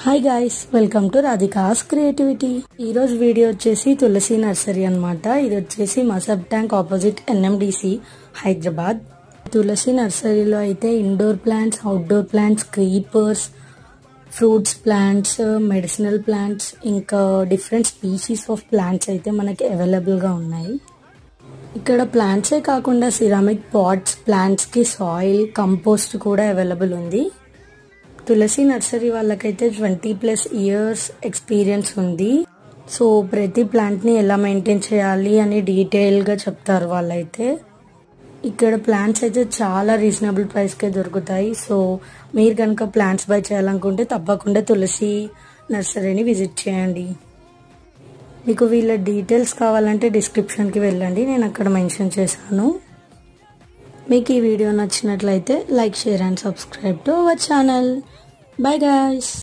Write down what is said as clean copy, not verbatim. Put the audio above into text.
Hi guys, welcome to Radhika's creativity. ఈ రోజు video వచ్చేసి తులసి నర్సరీ అన్నమాట. ఇది వచ్చేసి Masab tank opposite NMDC Hyderabad. Tulasi నర్సరీలో అయితే indoor plants, outdoor plants, creepers, fruits plants, medicinal plants, ఇంకా డిఫరెంట్ స్పీషీస్ ఆఫ్ ప్లాంట్స్ అయితే మనకి అవైలబుల్గా ఉన్నాయి. ఇక్కడ ప్లాంట్సే కాకుండా సిరామిక్ పాట్స్, ప్లాంట్స్కి సాయిల్, కంపోస్ట్ కూడా అవైలబుల్ ఉంది. తులసి నర్సరీ వాళ్ళకైతే 20+ ఇయర్స్ ఎక్స్పీరియన్స్ ఉంది. సో ప్రతి ప్లాంట్ని ఎలా మెయింటైన్ చేయాలి అని డీటెయిల్గా చెప్తారు వాళ్ళైతే. ఇక్కడ ప్లాంట్స్ అయితే చాలా రీజనబుల్ ప్రైస్కే దొరుకుతాయి. సో మీరు కనుక ప్లాంట్స్ బై చేయాలనుకుంటే తప్పకుండా తులసి నర్సరీని విజిట్ చేయండి. మీకు వీళ్ళ డీటెయిల్స్ కావాలంటే డిస్క్రిప్షన్కి వెళ్ళండి, నేను అక్కడ మెన్షన్ చేశాను. మీకు ఈ వీడియో నచ్చినట్లయితే like, share and subscribe to our channel. Bye guys.